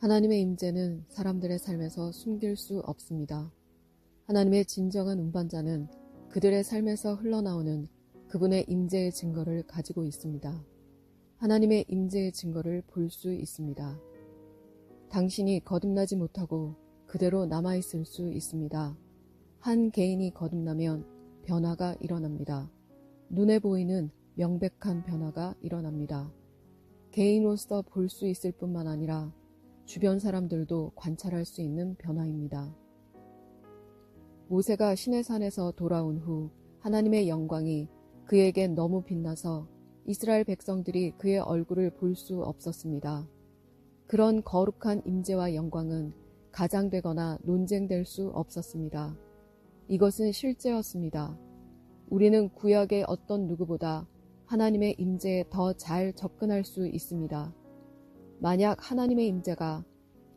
하나님의 임재는 사람들의 삶에서 숨길 수 없습니다. 하나님의 진정한 운반자는 그들의 삶에서 흘러나오는 그분의 임재의 증거를 가지고 있습니다. 하나님의 임재의 증거를 볼 수 있습니다. 당신이 거듭나지 못하고 그대로 남아있을 수 있습니다. 한 개인이 거듭나면 변화가 일어납니다. 눈에 보이는 명백한 변화가 일어납니다. 개인으로서 볼 수 있을 뿐만 아니라 주변 사람들도 관찰할 수 있는 변화입니다. 모세가 시내산에서 돌아온 후 하나님의 영광이 그에게 너무 빛나서 이스라엘 백성들이 그의 얼굴을 볼 수 없었습니다. 그런 거룩한 임재와 영광은 가장되거나 논쟁될 수 없었습니다. 이것은 실제였습니다. 우리는 구약의 어떤 누구보다 하나님의 임재에 더 잘 접근할 수 있습니다. 만약 하나님의 임재가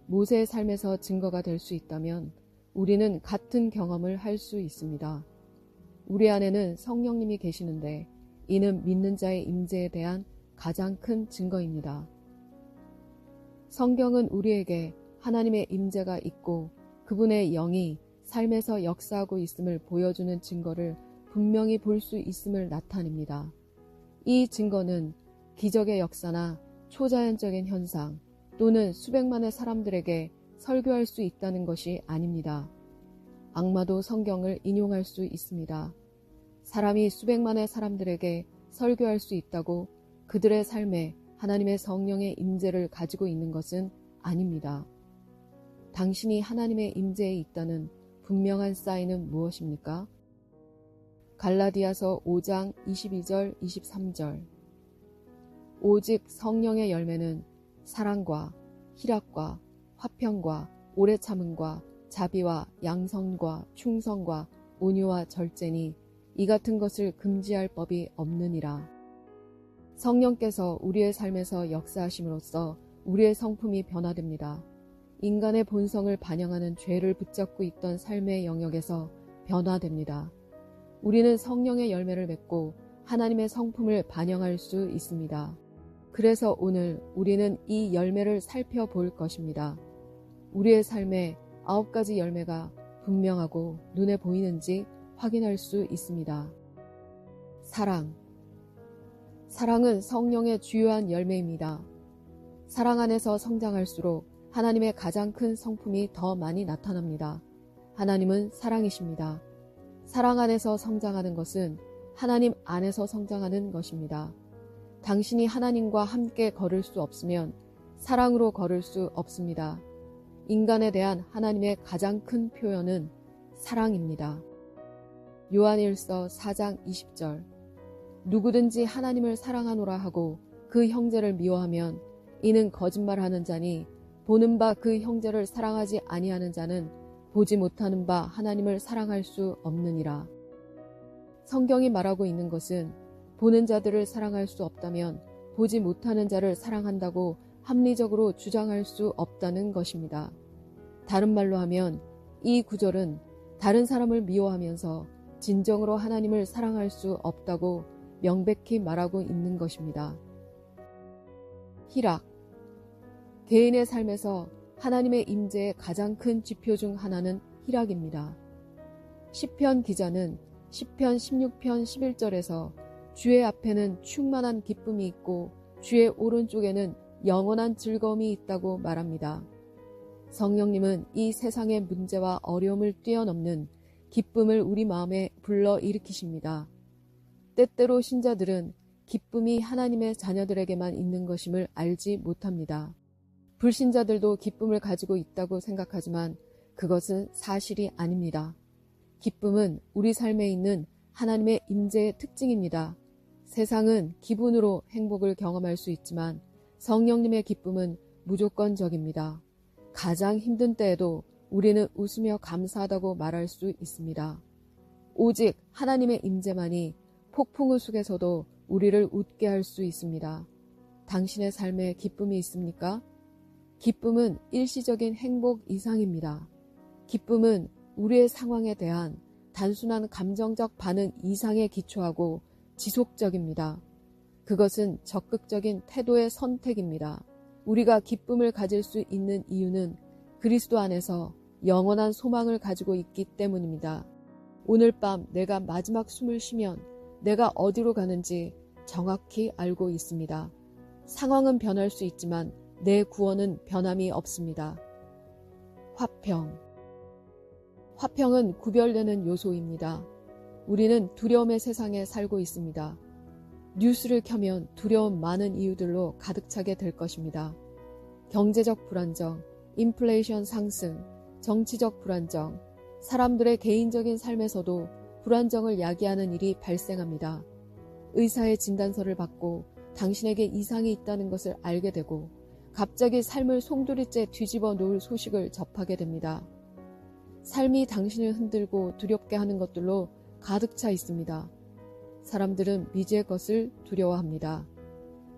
모세의 삶에서 증거가 될 수 있다면 우리는 같은 경험을 할 수 있습니다. 우리 안에는 성령님이 계시는데 이는 믿는 자의 임재에 대한 가장 큰 증거입니다. 성경은 우리에게 하나님의 임재가 있고 그분의 영이 삶에서 역사하고 있음을 보여주는 증거를 분명히 볼 수 있음을 나타냅니다. 이 증거는 기적의 역사나 초자연적인 현상 또는 수백만의 사람들에게 설교할 수 있다는 것이 아닙니다. 악마도 성경을 인용할 수 있습니다. 사람이 수백만의 사람들에게 설교할 수 있다고 그들의 삶에 하나님의 성령의 임재를 가지고 있는 것은 아닙니다. 당신이 하나님의 임재에 있다는 분명한 사인은 무엇입니까? 갈라디아서 5장 22절 23절 오직 성령의 열매는 사랑과 희락과 화평과 오래 참음과 자비와 양선과 충성과 온유와 절제니 이 같은 것을 금지할 법이 없느니라. 성령께서 우리의 삶에서 역사하심으로써 우리의 성품이 변화됩니다. 인간의 본성을 반영하는 죄를 붙잡고 있던 삶의 영역에서 변화됩니다. 우리는 성령의 열매를 맺고 하나님의 성품을 반영할 수 있습니다. 그래서 오늘 우리는 이 열매를 살펴볼 것입니다. 우리의 삶에 9가지 열매가 분명하고 눈에 보이는지 확인할 수 있습니다. 사랑은 성령의 주요한 열매입니다. 사랑 안에서 성장할수록 하나님의 가장 큰 성품이 더 많이 나타납니다. 하나님은 사랑이십니다. 사랑 안에서 성장하는 것은 하나님 안에서 성장하는 것입니다. 당신이 하나님과 함께 걸을 수 없으면 사랑으로 걸을 수 없습니다. 인간에 대한 하나님의 가장 큰 표현은 사랑입니다. 요한일서 4장 20절 누구든지 하나님을 사랑하노라 하고 그 형제를 미워하면 이는 거짓말하는 자니 보는 바 그 형제를 사랑하지 아니하는 자는 보지 못하는 바 하나님을 사랑할 수 없느니라. 성경이 말하고 있는 것은 보는 자들을 사랑할 수 없다면 보지 못하는 자를 사랑한다고 합리적으로 주장할 수 없다는 것입니다. 다른 말로 하면 이 구절은 다른 사람을 미워하면서 진정으로 하나님을 사랑할 수 없다고 명백히 말하고 있는 것입니다. 희락. 개인의 삶에서 하나님의 임재의 가장 큰 지표 중 하나는 희락입니다. 시편 기자는 시편 16편 11절에서 주의 앞에는 충만한 기쁨이 있고 주의 오른쪽에는 영원한 즐거움이 있다고 말합니다. 성령님은 이 세상의 문제와 어려움을 뛰어넘는 기쁨을 우리 마음에 불러일으키십니다. 때때로 신자들은 기쁨이 하나님의 자녀들에게만 있는 것임을 알지 못합니다. 불신자들도 기쁨을 가지고 있다고 생각하지만 그것은 사실이 아닙니다. 기쁨은 우리 삶에 있는 하나님의 임재의 특징입니다. 세상은 기분으로 행복을 경험할 수 있지만 성령님의 기쁨은 무조건적입니다. 가장 힘든 때에도 우리는 웃으며 감사하다고 말할 수 있습니다. 오직 하나님의 임재만이 폭풍우 속에서도 우리를 웃게 할 수 있습니다. 당신의 삶에 기쁨이 있습니까? 기쁨은 일시적인 행복 이상입니다. 기쁨은 우리의 상황에 대한 단순한 감정적 반응 이상에 기초하고 지속적입니다. 그것은 적극적인 태도의 선택입니다. 우리가 기쁨을 가질 수 있는 이유는 그리스도 안에서 영원한 소망을 가지고 있기 때문입니다. 오늘 밤 내가 마지막 숨을 쉬면 내가 어디로 가는지 정확히 알고 있습니다. 상황은 변할 수 있지만 내 구원은 변함이 없습니다. 화평. 화평은 구별되는 요소입니다. 우리는 두려움의 세상에 살고 있습니다. 뉴스를 켜면 두려움 많은 이유들로 가득 차게 될 것입니다. 경제적 불안정, 인플레이션 상승, 정치적 불안정, 사람들의 개인적인 삶에서도 불안정을 야기하는 일이 발생합니다. 의사의 진단서를 받고 당신에게 이상이 있다는 것을 알게 되고 갑자기 삶을 송두리째 뒤집어 놓을 소식을 접하게 됩니다. 삶이 당신을 흔들고 두렵게 하는 것들로 가득 차 있습니다. 사람들은 미지의 것을 두려워합니다.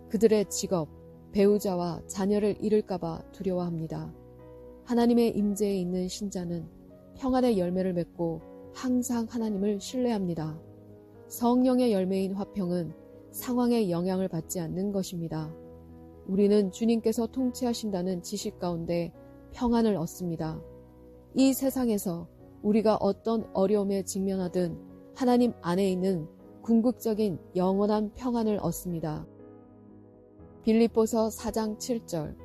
그들의 직업, 배우자와 자녀를 잃을까봐 두려워합니다. 하나님의 임재에 있는 신자는 평안의 열매를 맺고 항상 하나님을 신뢰합니다. 성령의 열매인 화평은 상황에 영향을 받지 않는 것입니다. 우리는 주님께서 통치하신다는 지식 가운데 평안을 얻습니다. 이 세상에서 우리가 어떤 어려움에 직면하든 하나님 안에 있는 궁극적인 영원한 평안을 얻습니다. 빌립보서 4장 7절.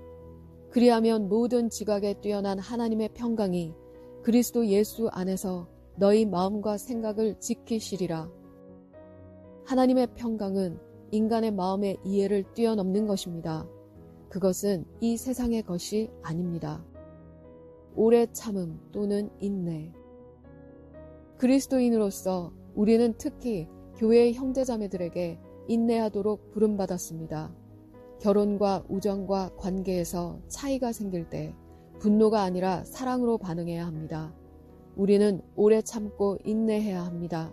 그리하면 모든 지각에 뛰어난 하나님의 평강이 그리스도 예수 안에서 너희 마음과 생각을 지키시리라. 하나님의 평강은 인간의 마음의 이해를 뛰어넘는 것입니다. 그것은 이 세상의 것이 아닙니다. 오래 참음 또는 인내. 그리스도인으로서 우리는 특히 교회의 형제자매들에게 인내하도록 부름받았습니다. 결혼과 우정과 관계에서 차이가 생길 때 분노가 아니라 사랑으로 반응해야 합니다. 우리는 오래 참고 인내해야 합니다.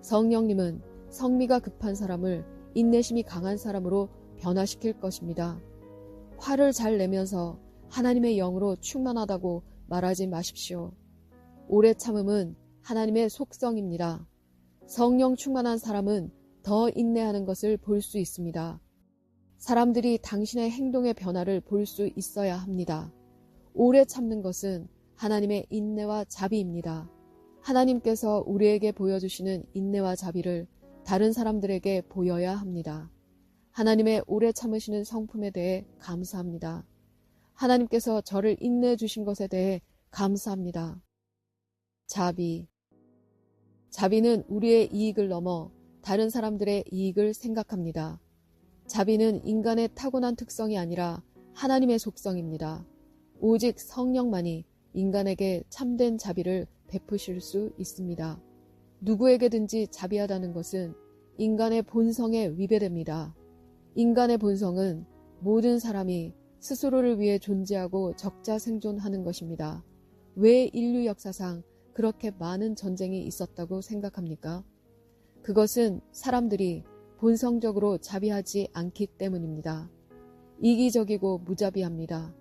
성령님은 성미가 급한 사람을 인내심이 강한 사람으로 변화시킬 것입니다. 화를 잘 내면서 하나님의 영으로 충만하다고 말하지 마십시오. 오래 참음은 하나님의 속성입니다. 성령 충만한 사람은 더 인내하는 것을 볼 수 있습니다. 사람들이 당신의 행동의 변화를 볼 수 있어야 합니다. 오래 참는 것은 하나님의 인내와 자비입니다. 하나님께서 우리에게 보여주시는 인내와 자비를 다른 사람들에게 보여야 합니다. 하나님의 오래 참으시는 성품에 대해 감사합니다. 하나님께서 저를 인내해 주신 것에 대해 감사합니다. 자비. 자비는 우리의 이익을 넘어 다른 사람들의 이익을 생각합니다. 자비는 인간의 타고난 특성이 아니라 하나님의 속성입니다. 오직 성령만이 인간에게 참된 자비를 베푸실 수 있습니다. 누구에게든지 자비하다는 것은 인간의 본성에 위배됩니다. 인간의 본성은 모든 사람이 스스로를 위해 존재하고 적자생존하는 것입니다. 왜 인류 역사상 그렇게 많은 전쟁이 있었다고 생각합니까? 그것은 사람들이 본성적으로 자비하지 않기 때문입니다. 이기적이고 무자비합니다.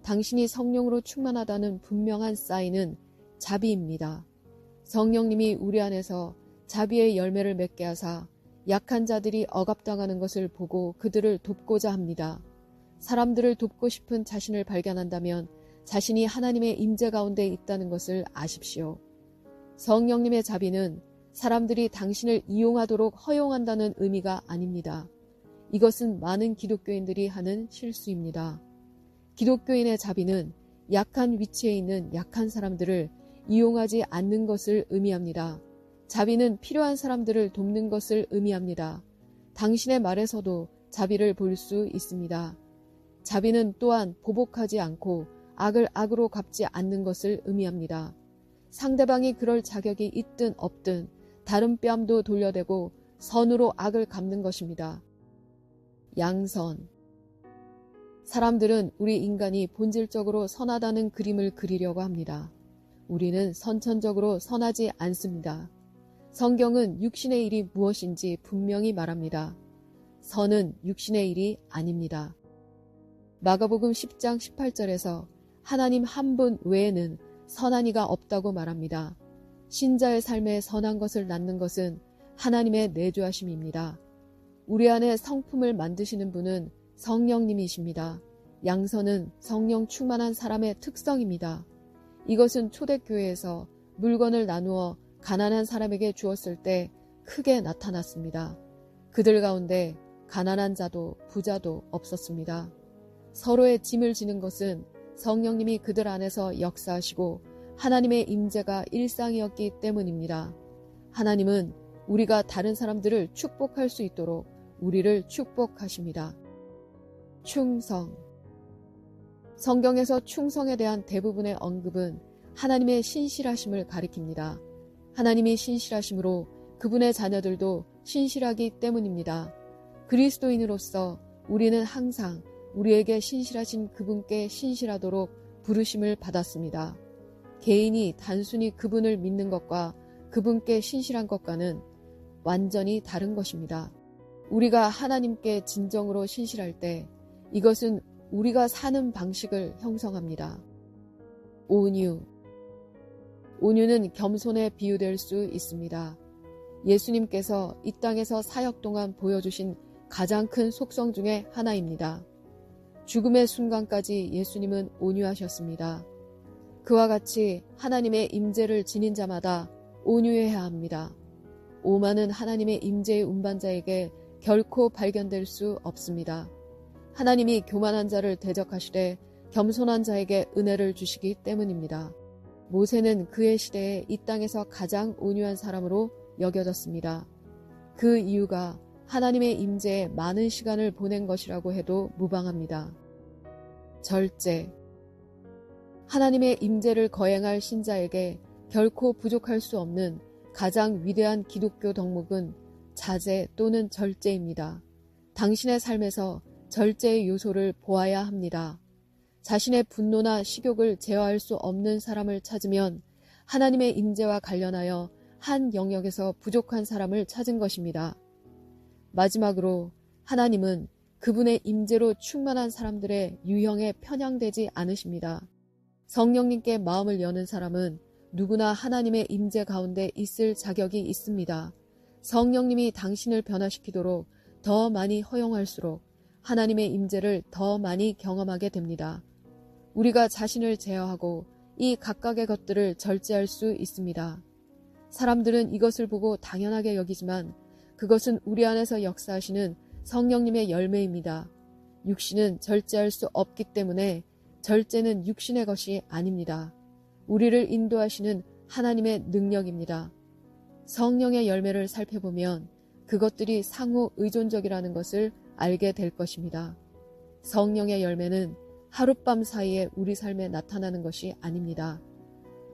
당신이 성령으로 충만하다는 분명한 사인은 자비입니다. 성령님이 우리 안에서 자비의 열매를 맺게 하사 약한 자들이 억압당하는 것을 보고 그들을 돕고자 합니다. 사람들을 돕고 싶은 자신을 발견한다면 자신이 하나님의 임재 가운데 있다는 것을 아십시오. 성령님의 자비는 사람들이 당신을 이용하도록 허용한다는 의미가 아닙니다. 이것은 많은 기독교인들이 하는 실수입니다. 기독교인의 자비는 약한 위치에 있는 약한 사람들을 이용하지 않는 것을 의미합니다. 자비는 필요한 사람들을 돕는 것을 의미합니다. 당신의 말에서도 자비를 볼 수 있습니다. 자비는 또한 보복하지 않고 악을 악으로 갚지 않는 것을 의미합니다. 상대방이 그럴 자격이 있든 없든 다른 뺨도 돌려대고 선으로 악을 갚는 것입니다. 양선. 사람들은 우리 인간이 본질적으로 선하다는 그림을 그리려고 합니다. 우리는 선천적으로 선하지 않습니다. 성경은 육신의 일이 무엇인지 분명히 말합니다. 선은 육신의 일이 아닙니다. 마가복음 10장 18절에서 하나님 한 분 외에는 선한 이가 없다고 말합니다. 신자의 삶에 선한 것을 낳는 것은 하나님의 내주하심입니다. 우리 안에 성품을 만드시는 분은 성령님이십니다. 양선은 성령 충만한 사람의 특성입니다. 이것은 초대교회에서 물건을 나누어 가난한 사람에게 주었을 때 크게 나타났습니다. 그들 가운데 가난한 자도 부자도 없었습니다. 서로의 짐을 지는 것은 성령님이 그들 안에서 역사하시고 하나님의 임재가 일상이었기 때문입니다. 하나님은 우리가 다른 사람들을 축복할 수 있도록 우리를 축복하십니다. 충성. 성경에서 충성에 대한 대부분의 언급은 하나님의 신실하심을 가리킵니다. 하나님이 신실하심으로 그분의 자녀들도 신실하기 때문입니다. 그리스도인으로서 우리는 항상 우리에게 신실하신 그분께 신실하도록 부르심을 받았습니다. 개인이 단순히 그분을 믿는 것과 그분께 신실한 것과는 완전히 다른 것입니다. 우리가 하나님께 진정으로 신실할 때 이것은 우리가 사는 방식을 형성합니다. 온유. 온유는 겸손에 비유될 수 있습니다. 예수님께서 이 땅에서 사역 동안 보여주신 가장 큰 속성 중에 하나입니다. 죽음의 순간까지 예수님은 온유하셨습니다. 그와 같이 하나님의 임재를 지닌 자마다 온유해야 합니다. 오만은 하나님의 임재의 운반자에게 결코 발견될 수 없습니다. 하나님이 교만한 자를 대적하시되 겸손한 자에게 은혜를 주시기 때문입니다. 모세는 그의 시대에 이 땅에서 가장 온유한 사람으로 여겨졌습니다. 그 이유가 하나님의 임재에 많은 시간을 보낸 것이라고 해도 무방합니다. 절제. 하나님의 임재를 거행할 신자에게 결코 부족할 수 없는 가장 위대한 기독교 덕목은 자제 또는 절제입니다. 당신의 삶에서 절제의 요소를 보아야 합니다. 자신의 분노나 식욕을 제어할 수 없는 사람을 찾으면 하나님의 임재와 관련하여 한 영역에서 부족한 사람을 찾은 것입니다. 마지막으로 하나님은 그분의 임재로 충만한 사람들의 유형에 편향되지 않으십니다. 성령님께 마음을 여는 사람은 누구나 하나님의 임재 가운데 있을 자격이 있습니다. 성령님이 당신을 변화시키도록 더 많이 허용할수록 하나님의 임재를 더 많이 경험하게 됩니다. 우리가 자신을 제어하고 이 각각의 것들을 절제할 수 있습니다. 사람들은 이것을 보고 당연하게 여기지만 그것은 우리 안에서 역사하시는 성령님의 열매입니다. 육신은 절제할 수 없기 때문에 절제는 육신의 것이 아닙니다. 우리를 인도하시는 하나님의 능력입니다. 성령의 열매를 살펴보면 그것들이 상호 의존적이라는 것을 알게 될 것입니다. 성령의 열매는 하룻밤 사이에 우리 삶에 나타나는 것이 아닙니다.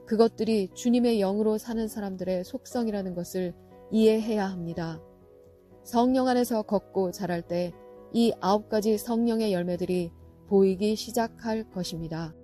그것들이 주님의 영으로 사는 사람들의 속성이라는 것을 이해해야 합니다. 성령 안에서 걷고 자랄 때 이 9가지 성령의 열매들이 보이기 시작할 것입니다.